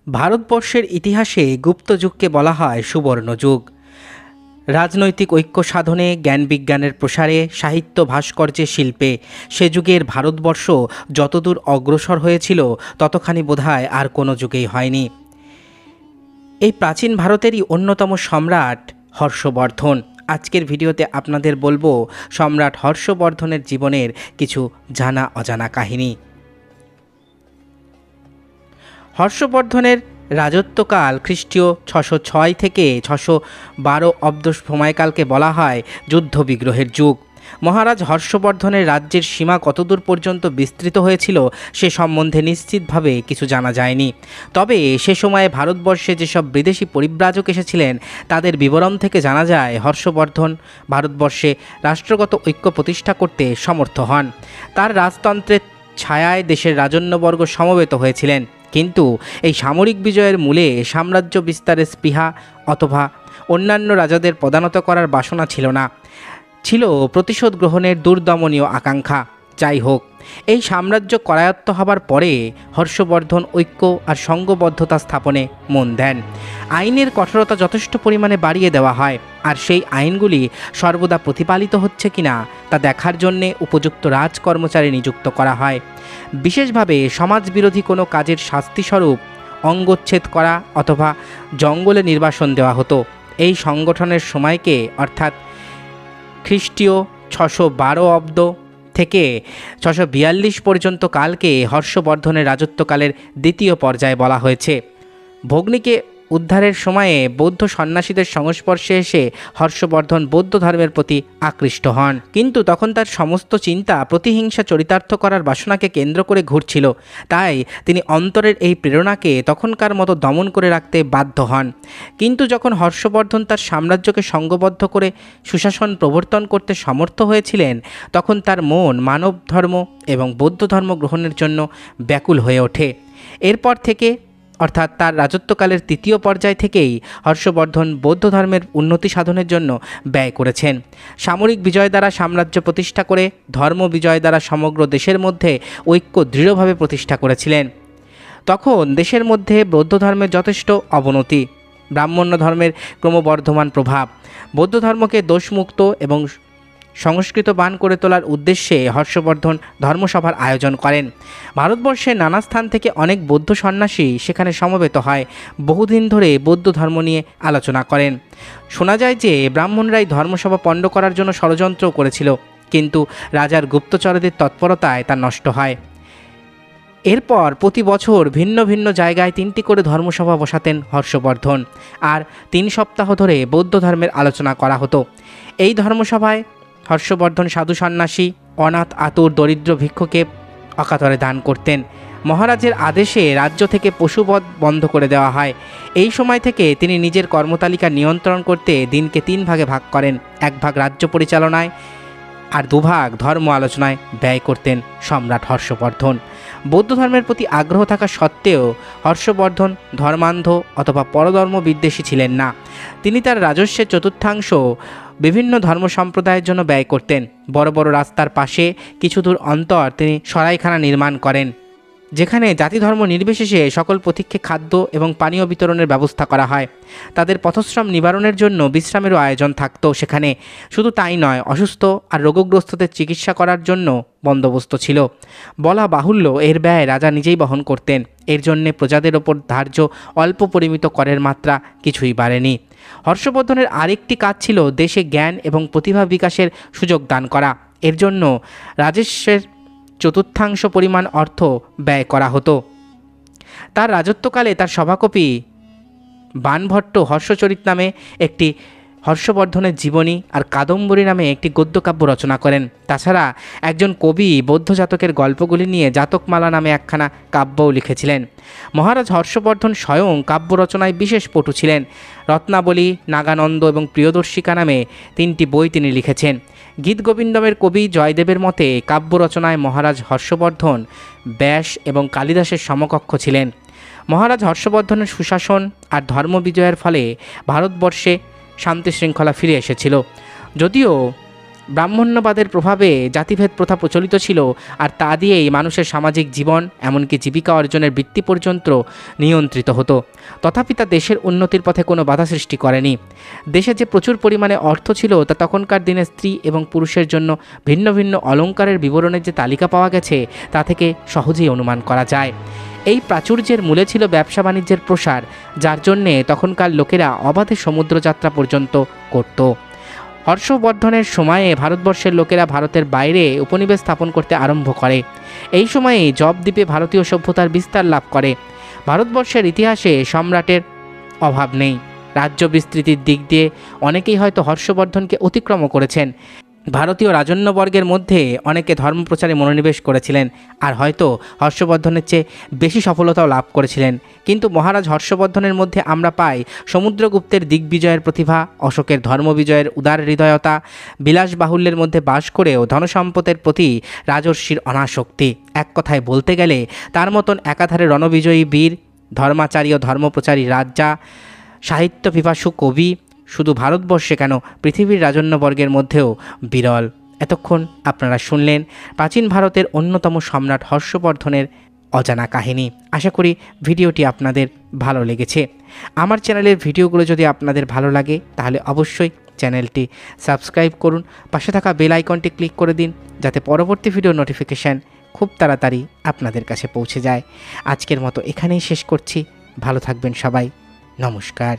ভারতবর্ষের ইতিহাসে গুপ্ত যুগকে বলা হয় সুবর্ণ যুগ। রাজনৈতিক ঐক্য সাধনে, জ্ঞান বিজ্ঞানের প্রসারে, সাহিত্য ভাস্কর্যে, শিল্পে সে যুগের ভারতবর্ষ যতদূর অগ্রসর হয়েছিল ততখানি বোধহয় আর কোনো যুগেই হয়নি। এই প্রাচীন ভারতেরই অন্যতম সম্রাট হর্ষবর্ধন। আজকের ভিডিওতে আপনাদের বলবো সম্রাট হর্ষবর্ধনের জীবনের কিছু জানা অজানা কাহিনী। হর্ষবর্ধনের রাজত্বকাল খ্রিস্টীয় 606 থেকে 612 অব্দ সময়কালকে বলা হয় যুদ্ধ বিগ্রহের যুগ। মহারাজ হর্ষবর্ধনের রাজ্যের সীমা কতদূর পর্যন্ত বিস্তৃত হয়েছিল সে সম্বন্ধে নিশ্চিতভাবে কিছু জানা যায়নি। তবে সে সময়ে ভারতবর্ষে যেসব বিদেশি পরিব্রাজক এসেছিলেন তাদের বিবরণ থেকে জানা যায় হর্ষবর্ধন ভারতবর্ষে রাষ্ট্রগত ঐক্য প্রতিষ্ঠা করতে সমর্থ হন। তার রাজতন্ত্রের ছায়ায় দেশের রাজন্যবর্গ সমবেত হয়েছিলেন, কিন্তু এই সামরিক বিজয়ের মূলে সাম্রাজ্য বিস্তারের স্পৃহা অথবা অন্যান্য রাজাদের পদানত করার বাসনা ছিল না, ছিল প্রতিশোধ গ্রহণের দুর্দমনীয় আকাঙ্ক্ষা। যাই হোক, এই সাম্রাজ্য করায়ত্ত হবার পরে হর্ষবর্ধন ঐক্য আর সংঘবদ্ধতা স্থাপনে মন দেন। আইনের কঠোরতা যথেষ্ট পরিমাণে বাড়িয়ে দেওয়া হয়, আর সেই আইনগুলি সর্বদা প্রতিপালিত হচ্ছে কিনা তা দেখার জন্যে উপযুক্ত রাজকর্মচারী নিযুক্ত করা হয়। বিশেষভাবে সমাজবিরোধী কোনো কাজের শাস্তিস্বরূপ অঙ্গচ্ছেদ করা অথবা জঙ্গলে নির্বাসন দেওয়া হতো। এই সংগঠনের সময়কে অর্থাৎ খ্রিস্টীয় 612 অব্দ থেকে 642 পর্যন্ত কালকে হর্ষবর্ধনের রাজত্বকালের দ্বিতীয় পর্যায়ে বলা হয়েছে। ভগ্নিকে উদ্ধারের সময়ে বৌদ্ধ সন্ন্যাসীদের সংস্পর্শে এসে হর্ষবর্ধন বৌদ্ধ ধর্মের প্রতি আকৃষ্ট হন, কিন্তু তখন তার সমস্ত চিন্তা প্রতিহিংসা চরিতার্থ করার বাসনাকে কেন্দ্র করে ঘুরছিল। তাই তিনি অন্তরের এই প্রেরণাকে তখনকার মতো দমন করে রাখতে বাধ্য হন। কিন্তু যখন হর্ষবর্ধন তার সাম্রাজ্যকে সংঘবদ্ধ করে সুশাসন প্রবর্তন করতে সমর্থ হয়েছিলেন, তখন তার মন মানব ধর্ম এবং বৌদ্ধ ধর্ম গ্রহণের জন্য ব্যাকুল হয়ে ওঠে। এরপর থেকে অর্থাৎ তার রাজত্বকালের তৃতীয় পর্যায় থেকেই হর্ষবর্ধন বৌদ্ধ ধর্মের উন্নতি সাধনের জন্য ব্যয় করেছেন। সামরিক বিজয় দ্বারা সাম্রাজ্য প্রতিষ্ঠা করে ধর্ম বিজয় দ্বারা সমগ্র দেশের মধ্যে ঐক্য দৃঢ়ভাবে প্রতিষ্ঠা করেছিলেন। তখন দেশের মধ্যে বৌদ্ধ ধর্মের যথেষ্ট অবনতি, ব্রাহ্মণ্য ধর্মের ক্রমবর্ধমান প্রভাব, বৌদ্ধ ধর্মকে দোষমুক্ত এবং সংস্কৃতবান করে তোলার উদ্দেশ্যে হর্ষবর্ধন ধর্মসভার আয়োজন করেন। ভারতবর্ষের নানা স্থান থেকে অনেক বৌদ্ধ সন্ন্যাসী সেখানে সমবেত হয়, বহুদিন ধরে বৌদ্ধ ধর্ম নিয়ে আলোচনা করেন। শোনা যায় যে ব্রাহ্মণরাই ধর্মসভা পণ্ড করার জন্য ষড়যন্ত্র করেছিল, কিন্তু রাজার গুপ্তচরদের তৎপরতায় তা নষ্ট হয়। এরপর প্রতি বছর ভিন্ন ভিন্ন জায়গায় 3টি করে ধর্মসভা বসাতেন হর্ষবর্ধন, আর 3 সপ্তাহ ধরে বৌদ্ধ ধর্মের আলোচনা করা হতো। এই ধর্মসভায় হর্ষবর্ধন সাধু সন্ন্যাসী, অনাথ আতুর দরিদ্র ভিক্ষুকে অকাতরে দান করতেন। মহারাজের আদেশে রাজ্য থেকে পশুবধ বন্ধ করে দেওয়া হয়। এই সময় থেকে তিনি নিজের কর্মতালিকা নিয়ন্ত্রণ করতে দিনকে 3 ভাগে ভাগ করেন। 1 ভাগ রাজ্য পরিচালনায় আর 2 ভাগ ধর্ম আলোচনায় ব্যয় করতেন সম্রাট হর্ষবর্ধন। বৌদ্ধ ধর্মের প্রতি আগ্রহ থাকা সত্ত্বেও হর্ষবর্ধন ধর্মান্ধ অথবা পরধর্ম বিদ্বেষী ছিলেন না। তিনি তার রাজস্বের চতুর্থাংশ বিভিন্ন ধর্ম সম্প্রদায়ের জন্য ব্যয় করতেন। বড় বড় রাস্তার পাশে কিছু দূর অন্তর তিনি সরাইখানা নির্মাণ করেন, যেখানে জাতি ধর্ম নির্বিশেষে সকল পথিককে খাদ্য এবং পানীয় বিতরণের ব্যবস্থা করা হয়। তাদের পথশ্রম নিবারণের জন্য বিশ্রামেরও আয়োজন থাকত সেখানে। শুধু তাই নয়, অসুস্থ আর রোগগ্রস্তদের চিকিৎসা করার জন্য বন্দোবস্ত ছিল। বলা বাহুল্য, এর ব্যয় রাজা নিজেই বহন করতেন। এর জন্যে প্রজাদের ওপর ধার্য অল্প পরিমিত করের মাত্রা কিছুই বাড়েনি। হর্ষবর্ধনের আরেকটি কাজ ছিল দেশে জ্ঞান এবং প্রতিভা বিকাশের সুযোগ দান করা। এর জন্য রাজস্বের চতুর্থাংশ পরিমাণ অর্থ ব্যয় করা হতো। তার রাজত্বকালে তার সভাকবি বাণভট্ট হর্ষচরিত নামে একটি হর্ষবর্ধনের জীবনী আর কাদম্বরী নামে একটি গদ্যকাব্য রচনা করেন। তাছাড়া একজন কবি বৌদ্ধ জাতকের গল্পগুলি নিয়ে জাতকমালা নামে একখানা কাব্যও লিখেছিলেন। মহারাজ হর্ষবর্ধন স্বয়ং কাব্য রচনায় বিশেষ পটু ছিলেন। রত্নাবলী, নাগানন্দ এবং প্রিয়দর্শিকা নামে 3টি বই তিনি লিখেছেন। গীতগোবিন্দমের কবি জয়দেবের মতে কাব্য রচনায় মহারাজ হর্ষবর্ধন ব্যাস এবং কালিদাসের সমকক্ষ ছিলেন। মহারাজ হর্ষবর্ধনের সুশাসন আর ধর্ম বিজয়ের ফলে ভারতবর্ষে শান্তি শৃঙ্খলা ফিরে এসেছিল। যদিও ব্রাহ্মণ্যবাদের প্রভাবে জাতিভেদ প্রথা প্রচলিত ছিল, আর তা দিয়েই মানুষের সামাজিক জীবন এমনকি জীবিকা অর্জনের বৃত্তি পর্যন্ত নিয়ন্ত্রিত হতো। তথাপি তা দেশের উন্নতির পথে কোনো বাধা সৃষ্টি করেনি। দেশে যে প্রচুর পরিমাণে অর্থ ছিল তা তখনকার দিনে স্ত্রী এবং পুরুষের জন্য ভিন্ন ভিন্ন অলংকারের বিবরণের যে তালিকা পাওয়া গেছে তা থেকে সহজেই অনুমান করা যায়। এই প্রাচুর্যের মূলে ছিল ব্যবসা বাণিজ্যের প্রসার, যার জন্যে তখনকার লোকেরা অবাধে সমুদ্রযাত্রা পর্যন্ত করত। হর্ষবর্ধনের সময়ে ভারতবর্ষের লোকেরা ভারতের বাইরে উপনিবেশ স্থাপন করতে আরম্ভ করে। এই সময়ে জবদ্বীপে ভারতীয় সভ্যতার বিস্তার লাভ করে। ভারতবর্ষের ইতিহাসে সম্রাটের অভাব নেই। রাজ্য বিস্তৃতির দিক দিয়ে অনেকেই হয়তো হর্ষবর্ধনকে অতিক্রম করেছেন। ভারতীয় রাজন্যবর্গের মধ্যে অনেকে ধর্মপ্রচারে মনোনিবেশ করেছিলেন, আর হয়তো হর্ষবর্ধনের চেয়ে বেশি সফলতাও লাভ করেছিলেন। কিন্তু মহারাজ হর্ষবর্ধনের মধ্যে আমরা পাই সমুদ্রগুপ্তের দিগ্বিজয়ের প্রতিভা, অশোকের ধর্মবিজয়ের উদার হৃদয়তা, বিলাসবাহুল্যের মধ্যে বাস করেও ধনসম্পদের প্রতি রাজর্ষির অনাসক্তি। এক কথায় বলতে গেলে তার মতন একাধারে রণবিজয়ী বীর, ধর্মাচারী ও ধর্মপ্রচারী রাজা, সাহিত্য পিপাসু কবি শুধু ভারতবর্ষে কেন পৃথিবীর রাজন্যবর্গের মধ্যেও বিরল। এতক্ষণ আপনারা শুনলেন প্রাচীন ভারতের অন্যতম সম্রাট হর্ষবর্ধনের অজানা কাহিনী। আশা করি ভিডিওটি আপনাদের ভালো লেগেছে। আমার চ্যানেলের ভিডিওগুলো যদি আপনাদের ভালো লাগে তাহলে অবশ্যই চ্যানেলটি সাবস্ক্রাইব করুন, পাশে থাকা বেল আইকনটি ক্লিক করে দিন যাতে পরবর্তী ভিডিও নোটিফিকেশান খুব তাড়াতাড়ি আপনাদের কাছে পৌঁছে যায়। আজকের মতো এখানেই শেষ করছি। ভালো থাকবেন সবাই। নমস্কার।